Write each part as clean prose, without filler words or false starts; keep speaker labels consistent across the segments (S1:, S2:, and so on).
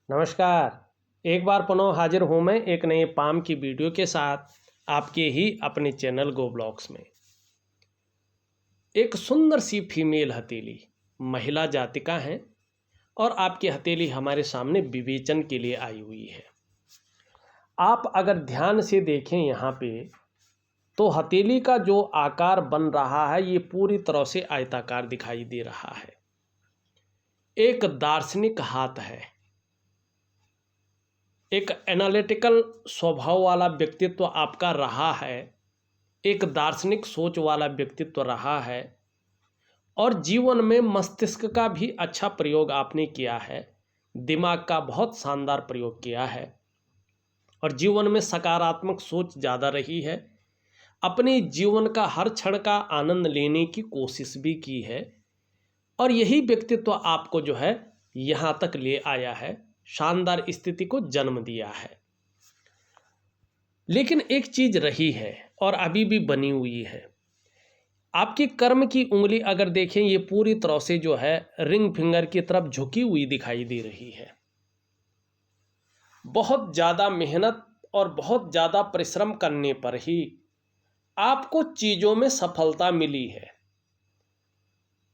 S1: नमस्कार। एक बार पुनः हाजिर हूँ मैं एक नए पाम की वीडियो के साथ आपके ही अपने चैनल गो ब्लॉग्स में। एक सुंदर सी फीमेल हथेली महिला जातिका है और आपकी हथेली हमारे सामने विवेचन के लिए आई हुई है। आप अगर ध्यान से देखें यहाँ पे तो हथेली का जो आकार बन रहा है ये पूरी तरह से आयताकार दिखाई दे रहा है। एक दार्शनिक हाथ है, एक एनालिटिकल स्वभाव वाला व्यक्तित्व आपका रहा है, एक दार्शनिक सोच वाला व्यक्तित्व रहा है और जीवन में मस्तिष्क का भी अच्छा प्रयोग आपने किया है, दिमाग का बहुत शानदार प्रयोग किया है और जीवन में सकारात्मक सोच ज़्यादा रही है। अपने जीवन का हर क्षण का आनंद लेने की कोशिश भी की है और यही व्यक्तित्व आपको जो है यहाँ तक ले आया है, शानदार स्थिति को जन्म दिया है। लेकिन एक चीज रही है और अभी भी बनी हुई है। आपकी कर्म की उंगली अगर देखें ये पूरी तरह से जो है रिंग फिंगर की तरफ झुकी हुई दिखाई दे रही है। बहुत ज़्यादा मेहनत और बहुत ज़्यादा परिश्रम करने पर ही आपको चीज़ों में सफलता मिली है।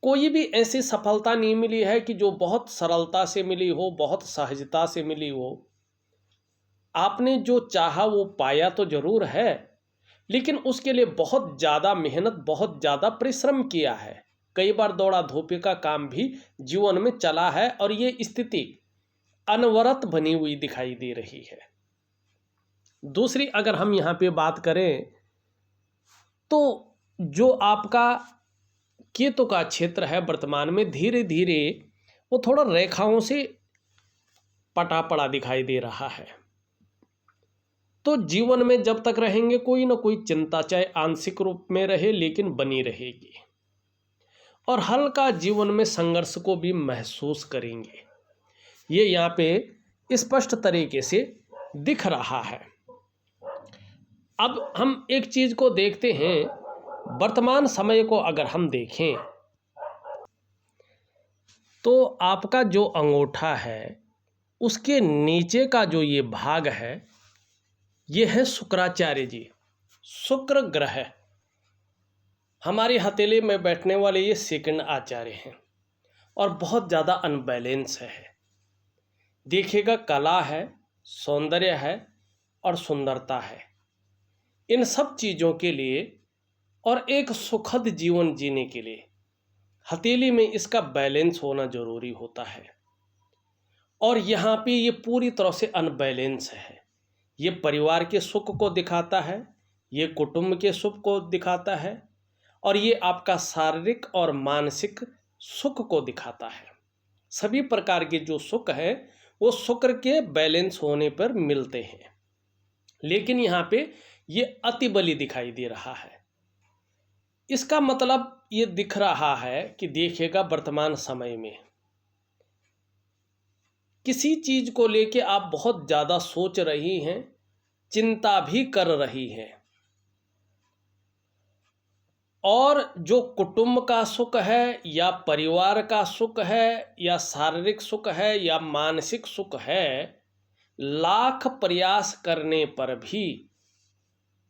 S1: कोई भी ऐसी सफलता नहीं मिली है कि जो बहुत सरलता से मिली हो, बहुत सहजता से मिली हो। आपने जो चाहा वो पाया तो जरूर है, लेकिन उसके लिए बहुत ज़्यादा मेहनत, बहुत ज़्यादा परिश्रम किया है। कई बार दौड़ा धोपी का काम भी जीवन में चला है और ये स्थिति अनवरत बनी हुई दिखाई दे रही है। दूसरी अगर हम यहाँ पे बात करें तो जो आपका केतु का क्षेत्र है वर्तमान में धीरे धीरे वो थोड़ा रेखाओं से पटा पड़ा दिखाई दे रहा है। तो जीवन में जब तक रहेंगे कोई ना कोई चिंता, चाहे आंशिक रूप में रहे लेकिन बनी रहेगी और हल्का जीवन में संघर्ष को भी महसूस करेंगे। ये यहाँ पे स्पष्ट तरीके से दिख रहा है। अब हम एक चीज को देखते हैं, वर्तमान समय को अगर हम देखें तो आपका जो अंगूठा है उसके नीचे का जो ये भाग है ये है शुक्राचार्य जी। शुक्र ग्रह हमारी हथेली में बैठने वाले ये सेकंड आचार्य हैं और बहुत ज़्यादा अनबैलेंस है। देखिएगा, कला है, सौंदर्य है और सुंदरता है। इन सब चीज़ों के लिए और एक सुखद जीवन जीने के लिए हथेली में इसका बैलेंस होना जरूरी होता है और यहाँ पे ये पूरी तरह से अनबैलेंस है। ये परिवार के सुख को दिखाता है, ये कुटुंब के सुख को दिखाता है और ये आपका शारीरिक और मानसिक सुख को दिखाता है। सभी प्रकार के जो सुख है वो शुक्र के बैलेंस होने पर मिलते हैं, लेकिन यहाँ पे ये अति बली दिखाई दे रहा है। इसका मतलब ये दिख रहा है कि देखिएगा, वर्तमान समय में किसी चीज को लेके आप बहुत ज्यादा सोच रही हैं, चिंता भी कर रही हैं और जो कुटुंब का सुख है या परिवार का सुख है या शारीरिक सुख है या मानसिक सुख है, लाख प्रयास करने पर भी,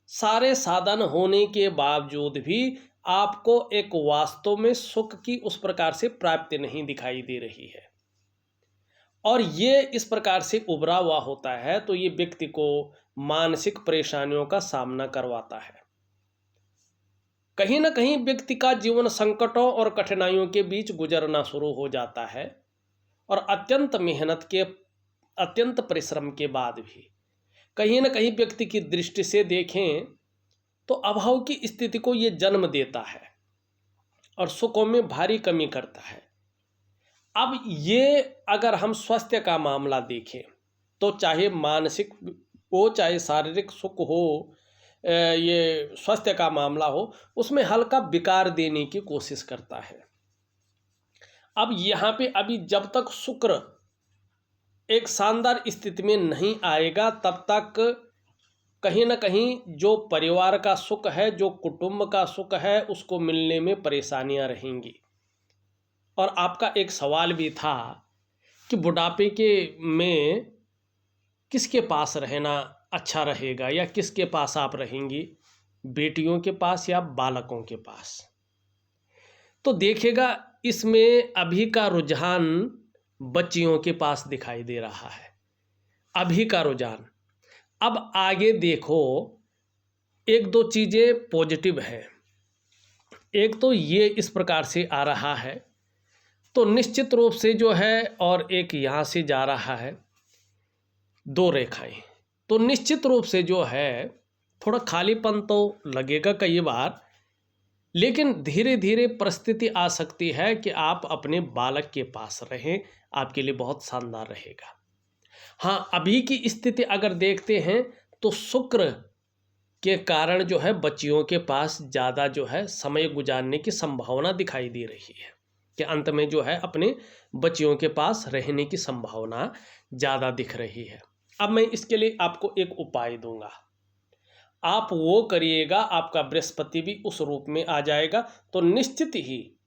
S1: सारे साधन होने के बावजूद भी आपको एक वास्तव में सुख की उस प्रकार से प्राप्ति नहीं दिखाई दे रही है और ये इस प्रकार से उभरा हुआ होता है तो ये व्यक्ति को मानसिक परेशानियों का सामना करवाता है। कहीं ना कहीं व्यक्ति का जीवन संकटों और कठिनाइयों के बीच गुजरना शुरू हो जाता है और अत्यंत मेहनत के, अत्यंत परिश्रम के बाद भी कहीं ना कहीं व्यक्ति की दृष्टि से देखें तो अभाव की स्थिति को ये जन्म देता है और सुखों में भारी कमी करता है। अब ये अगर हम स्वास्थ्य का मामला देखें तो चाहे मानसिक हो चाहे शारीरिक सुख हो, ये स्वास्थ्य का मामला हो, उसमें हल्का विकार देने की कोशिश करता है। अब यहाँ पे अभी जब तक शुक्र एक शानदार स्थिति में नहीं आएगा तब तक कहीं ना कहीं जो परिवार का सुख है, जो कुटुंब का सुख है, उसको मिलने में परेशानियां रहेंगी। और आपका एक सवाल भी था कि बुढ़ापे के में किसके पास रहना अच्छा रहेगा या किसके पास आप रहेंगी, बेटियों के पास या बालकों के पास। तो देखिएगा इसमें अभी का रुझान बच्चियों के पास दिखाई दे रहा है, अभी का रुझान। अब आगे देखो, एक दो चीज़ें पॉजिटिव है। एक तो ये इस प्रकार से आ रहा है, तो निश्चित रूप से जो है, और एक यहाँ से जा रहा है, दो रेखाएं, तो निश्चित रूप से जो है थोड़ा खालीपन तो लगेगा कई बार, लेकिन धीरे धीरे परिस्थिति आ सकती है कि आप अपने बालक के पास रहें, आपके लिए बहुत शानदार रहेगा। हाँ, अभी की स्थिति अगर देखते हैं तो शुक्र के कारण जो है बच्चियों के पास ज़्यादा जो है समय गुजारने की संभावना दिखाई दे रही है, कि अंत में जो है अपने बच्चियों के पास रहने की संभावना ज़्यादा दिख रही है। अब मैं इसके लिए आपको एक उपाय दूंगा, आप वो करिएगा, आपका बृहस्पति भी उस रूप में आ जाएगा। तो निश्चित ही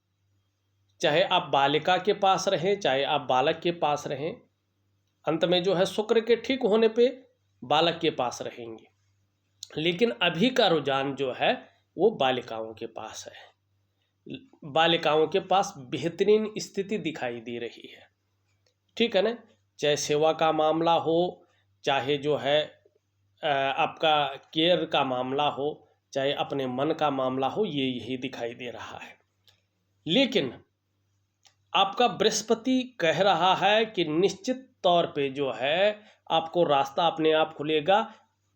S1: चाहे आप बालिका के पास रहें, चाहे आप बालक के पास रहें, अंत में जो है शुक्र के ठीक होने पे बालक के पास रहेंगे। लेकिन अभी का रुझान जो है वो बालिकाओं के पास है, बालिकाओं के पास बेहतरीन स्थिति दिखाई दे रही है, ठीक है ना। चाहे सेवा का मामला हो, चाहे जो है आपका केयर का मामला हो, चाहे अपने मन का मामला हो, ये यही दिखाई दे रहा है। लेकिन आपका बृहस्पति कह रहा है कि निश्चित तौर पे जो है आपको रास्ता अपने आप खुलेगा,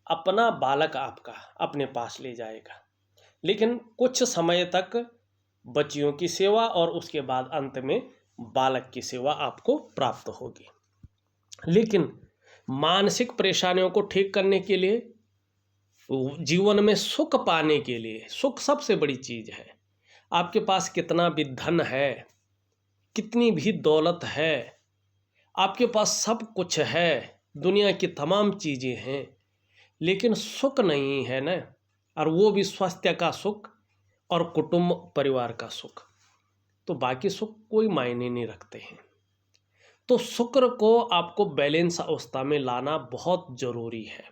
S1: अपना बालक आपका अपने पास ले जाएगा। लेकिन कुछ समय तक बच्चियों की सेवा और उसके बाद अंत में बालक की सेवा आपको प्राप्त होगी। लेकिन मानसिक परेशानियों को ठीक करने के लिए, जीवन में सुख पाने के लिए, सुख सबसे बड़ी चीज़ है। आपके पास कितना भी धन है, कितनी भी दौलत है, आपके पास सब कुछ है, दुनिया की तमाम चीज़ें हैं, लेकिन सुख नहीं है ना, और वो भी स्वास्थ्य का सुख और कुटुंब परिवार का सुख, तो बाकी सुख कोई मायने नहीं रखते हैं। तो शुक्र को आपको बैलेंस अवस्था में लाना बहुत ज़रूरी है।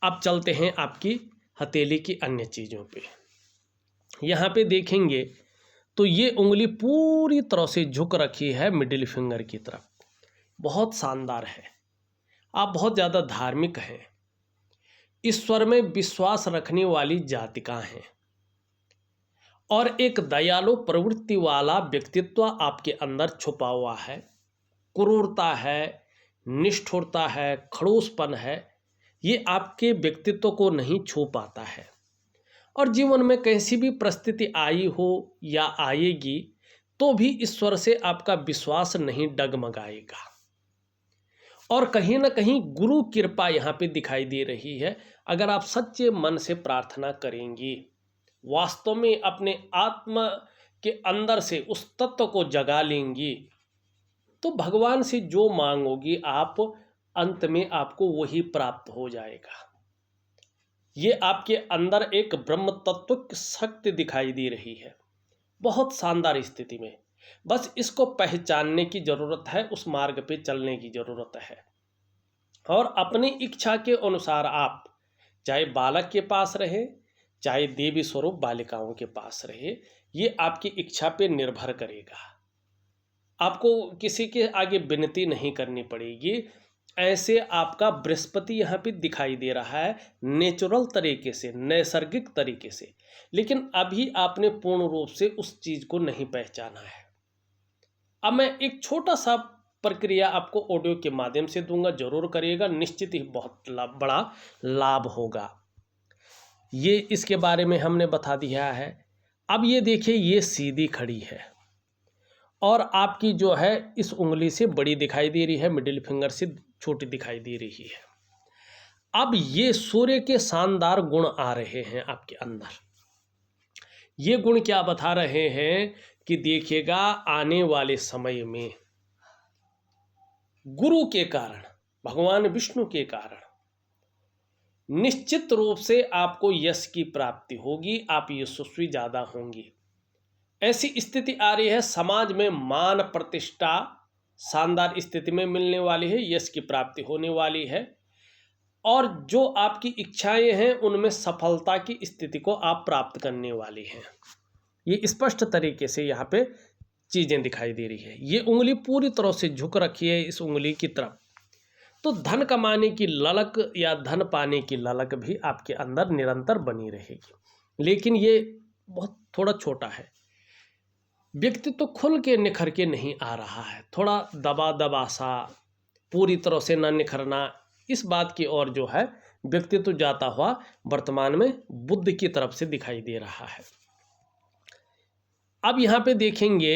S1: अब चलते हैं आपकी हथेली की अन्य चीज़ों पे। यहाँ पे देखेंगे तो ये उंगली पूरी तरह से झुक रखी है मिडिल फिंगर की तरफ, बहुत शानदार है। आप बहुत ज़्यादा धार्मिक हैं, ईश्वर में विश्वास रखने वाली जातिका हैं, और एक दयालु प्रवृत्ति वाला व्यक्तित्व आपके अंदर छुपा हुआ है। क्रूरता है, निष्ठुरता है, खड़ूसपन है, ये आपके व्यक्तित्व को नहीं छू पाता है। और जीवन में कैसी भी परिस्थिति आई हो या आएगी, तो भी ईश्वर से आपका विश्वास नहीं डगमगाएगा। और कहीं ना कहीं गुरु कृपा यहाँ पे दिखाई दे रही है। अगर आप सच्चे मन से प्रार्थना करेंगी, वास्तव में अपने आत्मा के अंदर से उस तत्व को जगा लेंगी, तो भगवान से जो मांगोगी आप, अंत में आपको वही प्राप्त हो जाएगा। ये आपके अंदर एक ब्रह्म तत्व की शक्ति दिखाई दे रही है, बहुत शानदार स्थिति में। बस इसको पहचानने की ज़रूरत है, उस मार्ग पे चलने की ज़रूरत है। और अपनी इच्छा के अनुसार आप चाहे बालक के पास रहे, चाहे देवी स्वरूप बालिकाओं के पास रहे, ये आपकी इच्छा पे निर्भर करेगा। आपको किसी के आगे विनती नहीं करनी पड़ेगी। ऐसे आपका बृहस्पति यहाँ पे दिखाई दे रहा है, नेचुरल तरीके से, नैसर्गिक तरीके से। लेकिन अभी आपने पूर्ण रूप से उस चीज़ को नहीं पहचाना है। अब मैं एक छोटा सा प्रक्रिया आपको ऑडियो के माध्यम से दूंगा, जरूर करिएगा, निश्चित ही बहुत बड़ा लाभ होगा। ये इसके बारे में हमने बता दिया है। अब ये देखिए, ये सीधी खड़ी है और आपकी जो है इस उंगली से बड़ी दिखाई दे रही है, मिडिल फिंगर से छोटी दिखाई दे रही है। अब ये सूर्य के शानदार गुण आ रहे हैं आपके अंदर। ये गुण क्या बता रहे हैं कि देखिएगा, आने वाले समय में गुरु के कारण, भगवान विष्णु के कारण निश्चित रूप से आपको यश की प्राप्ति होगी, आप यशस्वी ज़्यादा होंगी। ऐसी स्थिति आ रही है, समाज में मान प्रतिष्ठा शानदार स्थिति में मिलने वाली है, यश की प्राप्ति होने वाली है, और जो आपकी इच्छाएं हैं उनमें सफलता की स्थिति को आप प्राप्त करने वाली हैं। ये स्पष्ट तरीके से यहाँ पे चीज़ें दिखाई दे रही है। ये उंगली पूरी तरह से झुक रखी है इस उंगली की तरफ, तो धन कमाने की ललक या धन पाने की ललक भी आपके अंदर निरंतर बनी रहेगी। लेकिन ये बहुत थोड़ा छोटा है, व्यक्तित्व तो खुल के निखर के नहीं आ रहा है, थोड़ा दबा दबा सा, पूरी तरह से न निखरना, इस बात की ओर जो है व्यक्तित्व जाता हुआ वर्तमान में बुद्ध की तरफ से दिखाई दे रहा है। अब यहाँ पे देखेंगे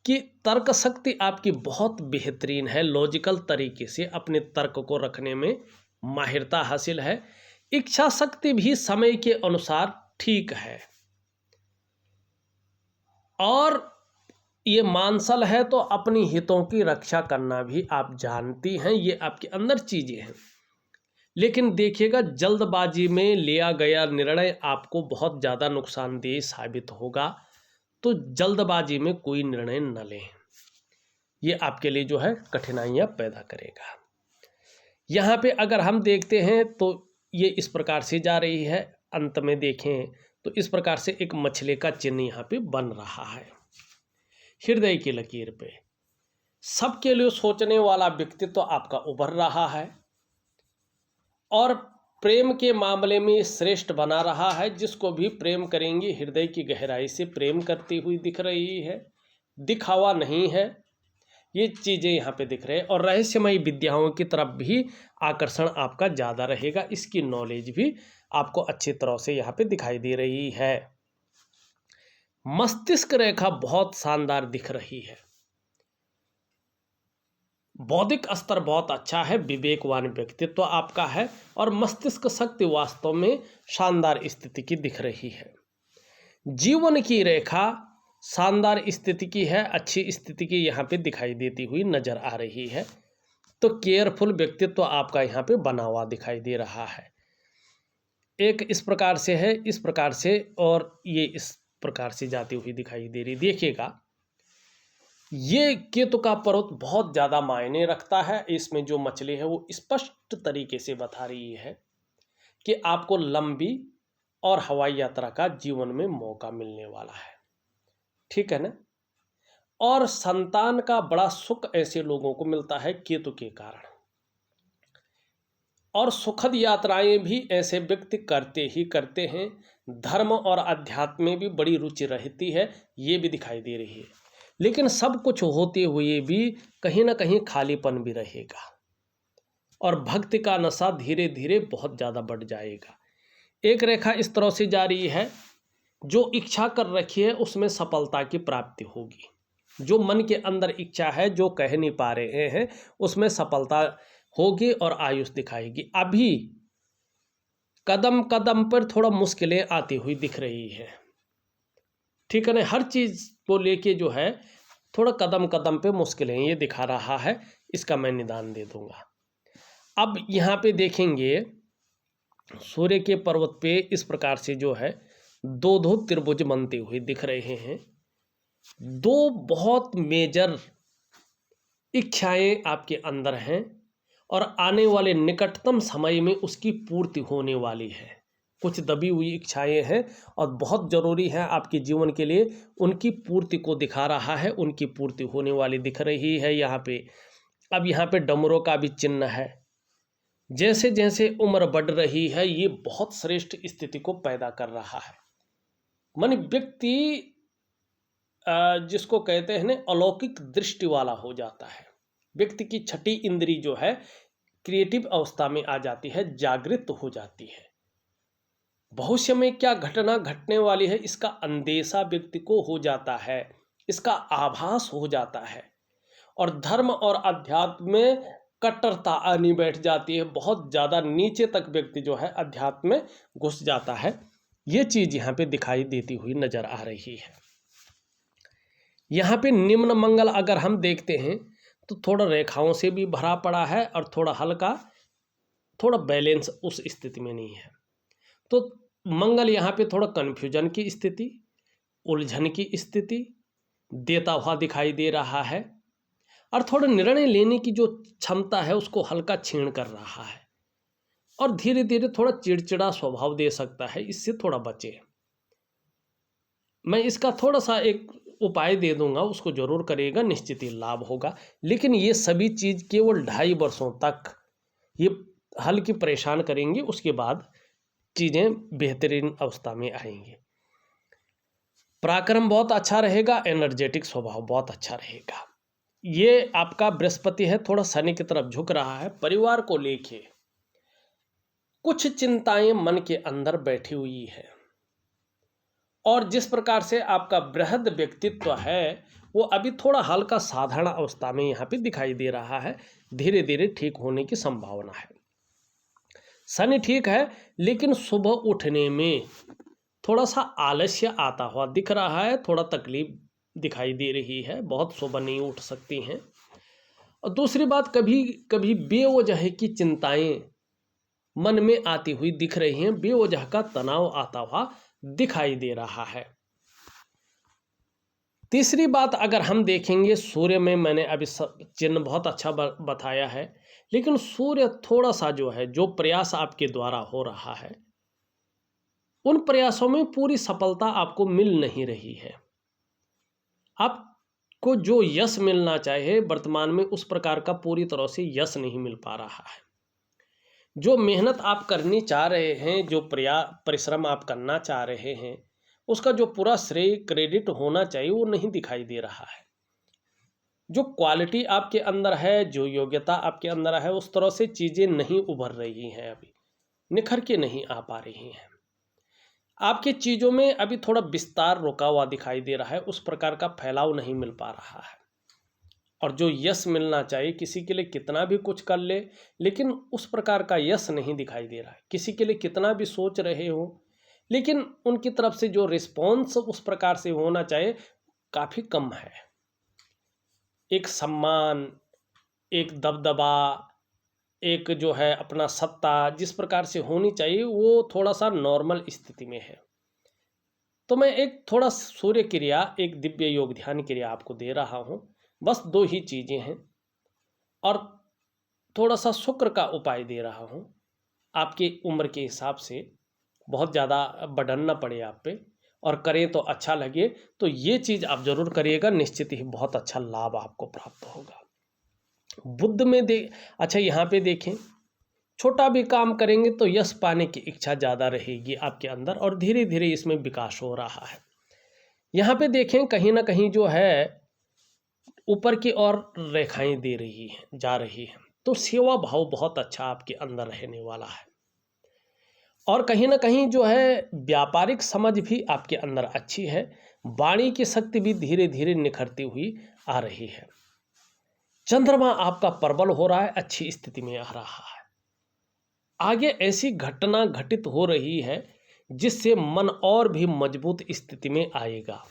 S1: कि तर्क शक्ति आपकी बहुत बेहतरीन है, लॉजिकल तरीके से अपने तर्क को रखने में माहिरता हासिल है। इच्छा शक्ति भी समय के अनुसार ठीक है, और ये मानसल है तो अपनी हितों की रक्षा करना भी आप जानती हैं, ये आपके अंदर चीज़ें हैं। लेकिन देखिएगा, जल्दबाजी में लिया गया निर्णय आपको बहुत ज़्यादा नुकसानदेह साबित होगा, तो जल्दबाजी में कोई निर्णय न लें, ये आपके लिए जो है कठिनाइयाँ पैदा करेगा। यहाँ पे अगर हम देखते हैं तो ये इस प्रकार से जा रही है, अंत में देखें तो इस प्रकार से एक मछली का चिन्ह यहाँ पे बन रहा है हृदय की लकीर पे। सबके लिए सोचने वाला व्यक्तित्व आपका उभर रहा है, और प्रेम के मामले में श्रेष्ठ बना रहा है। जिसको भी प्रेम करेंगे हृदय की गहराई से प्रेम करती हुई दिख रही है, दिखावा नहीं है, ये चीज़ें यहाँ पे दिख रहे हैं। और रहस्यमयी विद्याओं की तरफ भी आकर्षण आपका ज़्यादा रहेगा, इसकी नॉलेज भी आपको अच्छी तरह से यहाँ पे दिखाई दे रही है। मस्तिष्क रेखा बहुत शानदार दिख रही है, बौद्धिक स्तर बहुत अच्छा है, विवेकवान व्यक्तित्व आपका है, और मस्तिष्क शक्ति वास्तव में शानदार स्थिति की दिख रही है। जीवन की रेखा शानदार स्थिति की है, अच्छी स्थिति की यहाँ पे दिखाई देती हुई नजर आ रही है। तो केयरफुल व्यक्तित्व आपका यहाँ पे बना हुआ दिखाई दे रहा है। एक इस प्रकार से है, इस प्रकार से, और ये इस प्रकार से जाती हुई दिखाई दे रही। देखिएगा, ये केतु का पर्वत बहुत ज़्यादा मायने रखता है। इसमें जो मछली है वो स्पष्ट तरीके से बता रही है कि आपको लंबी और हवाई यात्रा का जीवन में मौका मिलने वाला है, ठीक है ना। और संतान का बड़ा सुख ऐसे लोगों को मिलता है केतु के कारण, और सुखद यात्राएं भी ऐसे व्यक्ति करते ही करते हैं। धर्म और अध्यात्म में भी बड़ी रुचि रहती है, ये भी दिखाई दे रही है। लेकिन सब कुछ होते हुए भी कहीं ना कहीं खालीपन भी रहेगा, और भक्ति का नशा धीरे धीरे बहुत ज़्यादा बढ़ जाएगा। एक रेखा इस तरह से जा रही है, जो इच्छा कर रखी है उसमें सफलता की प्राप्ति होगी। जो मन के अंदर इच्छा है, जो कह नहीं पा रहे हैं, उसमें सफलता होगी और आयुष दिखाएगी। अभी कदम कदम पर थोड़ा मुश्किलें आती हुई दिख रही है, ठीक है ना। हर चीज़ को लेके जो है थोड़ा कदम कदम पे मुश्किलें ये दिखा रहा है, इसका मैं निदान दे दूंगा। अब यहाँ पे देखेंगे, सूर्य के पर्वत पे इस प्रकार से जो है दो दो त्रिभुज बनते हुए दिख रहे हैं। दो बहुत मेजर इच्छाएं आपके अंदर हैं, और आने वाले निकटतम समय में उसकी पूर्ति होने वाली है। कुछ दबी हुई इच्छाएं हैं और बहुत ज़रूरी है आपके जीवन के लिए, उनकी पूर्ति को दिखा रहा है, उनकी पूर्ति होने वाली दिख रही है यहाँ पे। अब यहाँ पे डमरों का भी चिन्ह है। जैसे जैसे उम्र बढ़ रही है, ये बहुत श्रेष्ठ स्थिति को पैदा कर रहा है। मन व्यक्ति जिसको कहते हैं ना, अलौकिक दृष्टि वाला हो जाता है। व्यक्ति की छठी इंद्री जो है क्रिएटिव अवस्था में आ जाती है, जागृत हो जाती है। भविष्य में क्या घटना घटने वाली है इसका अंदेशा व्यक्ति को हो जाता है, इसका आभास हो जाता है, और धर्म और अध्यात्म में कट्टरता आनी बैठ जाती है। बहुत ज़्यादा नीचे तक व्यक्ति जो है अध्यात्म में घुस जाता है। ये चीज़ यहाँ पे दिखाई देती हुई नजर आ रही है। यहाँ पे निम्न मंगल अगर हम देखते हैं तो थोड़ा रेखाओं से भी भरा पड़ा है, और थोड़ा हल्का, थोड़ा बैलेंस उस स्थिति में नहीं है। तो मंगल यहाँ पे थोड़ा कन्फ्यूजन की स्थिति, उलझन की स्थिति देता हुआ दिखाई दे रहा है। और थोड़ा निर्णय लेने की जो क्षमता है उसको हल्का क्षीण कर रहा है और धीरे धीरे थोड़ा चिड़चिड़ा स्वभाव दे सकता है, इससे थोड़ा बचे। मैं इसका थोड़ा सा एक उपाय दे दूंगा, उसको जरूर करिएगा, निश्चित ही लाभ होगा। लेकिन ये सभी चीज़ केवल 2.5 वर्षों तक ये हल्की परेशान करेंगे, उसके बाद चीज़ें बेहतरीन अवस्था में आएंगी। पराक्रम बहुत अच्छा रहेगा, एनर्जेटिक स्वभाव बहुत अच्छा रहेगा। ये आपका बृहस्पति है, थोड़ा शनि की तरफ झुक रहा है। परिवार को लेके कुछ चिंताएं मन के अंदर बैठी हुई है और जिस प्रकार से आपका बृहद व्यक्तित्व है वो अभी थोड़ा हल्का साधारण अवस्था में यहाँ पे दिखाई दे रहा है। धीरे धीरे ठीक होने की संभावना है। शनि ठीक है, लेकिन सुबह उठने में थोड़ा सा आलस्य आता हुआ दिख रहा है, थोड़ा तकलीफ दिखाई दे रही है, बहुत सुबह नहीं उठ सकती हैं। और दूसरी बात, कभी कभी बेवजह की चिंताएं मन में आती हुई दिख रही हैं, बेवजह का तनाव आता हुआ दिखाई दे रहा है। तीसरी बात अगर हम देखेंगे, सूर्य में मैंने अभी चिन्ह बहुत अच्छा बताया है, लेकिन सूर्य थोड़ा सा जो है, जो प्रयास आपके द्वारा हो रहा है उन प्रयासों में पूरी सफलता आपको मिल नहीं रही है। आपको जो यश मिलना चाहिए वर्तमान में उस प्रकार का पूरी तरह से यश नहीं मिल पा रहा है। जो मेहनत आप करनी चाह रहे हैं, जो परिश्रम आप करना चाह रहे हैं, उसका जो पूरा श्रेय क्रेडिट होना चाहिए वो नहीं दिखाई दे रहा है। जो क्वालिटी आपके अंदर है, जो योग्यता आपके अंदर है, उस तरह से चीज़ें नहीं उभर रही हैं, अभी निखर के नहीं आ पा रही हैं। आपकी चीज़ों में अभी थोड़ा विस्तार रुका हुआ दिखाई दे रहा है, उस प्रकार का फैलाव नहीं मिल पा रहा है। और जो यश मिलना चाहिए, किसी के लिए कितना भी कुछ कर ले लेकिन उस प्रकार का यश नहीं दिखाई दे रहा है। किसी के लिए कितना भी सोच रहे हो लेकिन उनकी तरफ से जो रिस्पॉन्स उस प्रकार से होना चाहिए काफ़ी कम है। एक सम्मान, एक दबदबा, एक जो है अपना सत्ता जिस प्रकार से होनी चाहिए वो थोड़ा सा नॉर्मल स्थिति में है। तो मैं एक थोड़ा सूर्य क्रिया, एक दिव्य योग ध्यान क्रिया आपको दे रहा हूँ। बस 2 ही चीज़ें हैं और थोड़ा सा शुक्र का उपाय दे रहा हूँ। आपकी उम्र के हिसाब से बहुत ज़्यादा बर्डन ना पड़े आप पे, और करें तो अच्छा लगे, तो ये चीज़ आप ज़रूर करिएगा, निश्चित ही बहुत अच्छा लाभ आपको प्राप्त होगा। बुद्ध में अच्छा यहाँ पे देखें, छोटा भी काम करेंगे तो यश पाने की इच्छा ज़्यादा रहेगी आपके अंदर और धीरे धीरे इसमें विकास हो रहा है। यहाँ पे देखें कहीं ना कहीं जो है ऊपर की ओर रेखाएं दे रही हैं, जा रही हैं, तो सेवा भाव बहुत अच्छा आपके अंदर रहने वाला है। और कहीं ना कहीं जो है व्यापारिक समझ भी आपके अंदर अच्छी है। वाणी की शक्ति भी धीरे धीरे निखरती हुई आ रही है। चंद्रमा आपका प्रबल हो रहा है, अच्छी स्थिति में आ रहा है। आगे ऐसी घटना घटित हो रही है जिससे मन और भी मजबूत स्थिति में आएगा।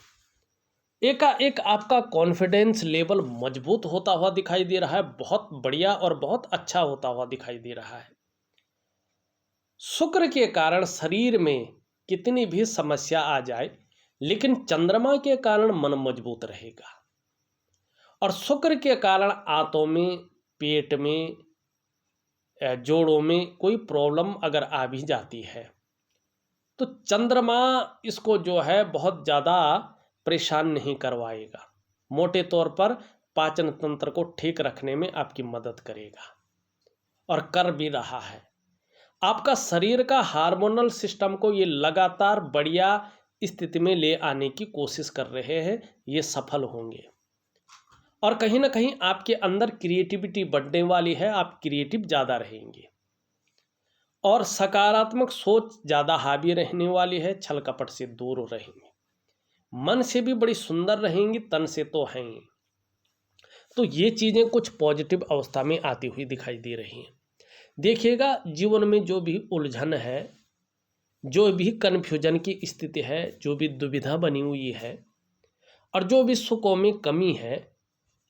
S1: एकाएक आपका कॉन्फिडेंस लेवल मजबूत होता हुआ दिखाई दे रहा है, बहुत बढ़िया और बहुत अच्छा होता हुआ दिखाई दे रहा है। शुक्र के कारण शरीर में कितनी भी समस्या आ जाए लेकिन चंद्रमा के कारण मन मजबूत रहेगा। और शुक्र के कारण आंतों में, पेट में, जोड़ों में कोई प्रॉब्लम अगर आ भी जाती है तो चंद्रमा इसको जो है बहुत ज़्यादा परेशान नहीं करवाएगा। मोटे तौर पर पाचन तंत्र को ठीक रखने में आपकी मदद करेगा और कर भी रहा है। आपका शरीर का हार्मोनल सिस्टम को ये लगातार बढ़िया स्थिति में ले आने की कोशिश कर रहे हैं, ये सफल होंगे। और कहीं ना कहीं आपके अंदर क्रिएटिविटी बढ़ने वाली है, आप क्रिएटिव ज़्यादा रहेंगे और सकारात्मक सोच ज़्यादा हावी रहने वाली है, छल कपट से दूर रहेंगे, मन से भी बड़ी सुंदर रहेंगी, तन से तो हैं। तो ये चीज़ें कुछ पॉजिटिव अवस्था में आती हुई दिखाई दे रही हैं। देखिएगा जीवन में जो भी उलझन है, जो भी कन्फ्यूजन की स्थिति है, जो भी दुविधा बनी हुई है और जो भी सुखों में कमी है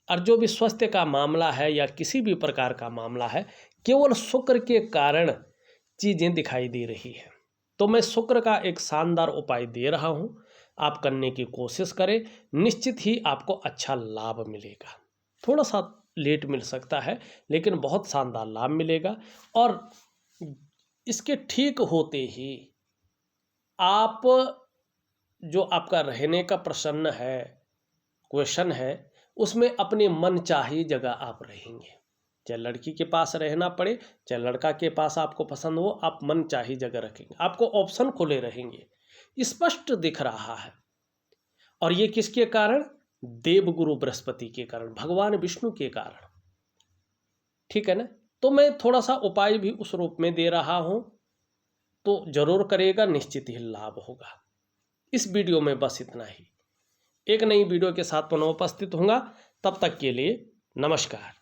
S1: और जो भी स्वास्थ्य का मामला है या किसी भी प्रकार का मामला है, केवल शुक्र के कारण चीज़ें दिखाई दे रही है। तो मैं शुक्र का एक शानदार उपाय दे रहा हूँ, आप करने की कोशिश करें, निश्चित ही आपको अच्छा लाभ मिलेगा। थोड़ा सा लेट मिल सकता है, लेकिन बहुत शानदार लाभ मिलेगा। और इसके ठीक होते ही आप जो आपका रहने का प्रश्न है, क्वेश्चन है, उसमें अपने मन चाही जगह आप रहेंगे। चाहे लड़की के पास रहना पड़े, चाहे लड़का के पास आपको पसंद हो, आप मन चाही जगह रखेंगे, आपको ऑप्शन खुले रहेंगे, स्पष्ट दिख रहा है। और ये किसके कारण? देवगुरु बृहस्पति के कारण, भगवान विष्णु के कारण। ठीक है ना? तो मैं थोड़ा सा उपाय भी उस रूप में दे रहा हूं, तो जरूर करेगा, निश्चित ही लाभ होगा। इस वीडियो में बस इतना ही। एक नई वीडियो के साथ पुनः उपस्थित होऊंगा, तब तक के लिए नमस्कार।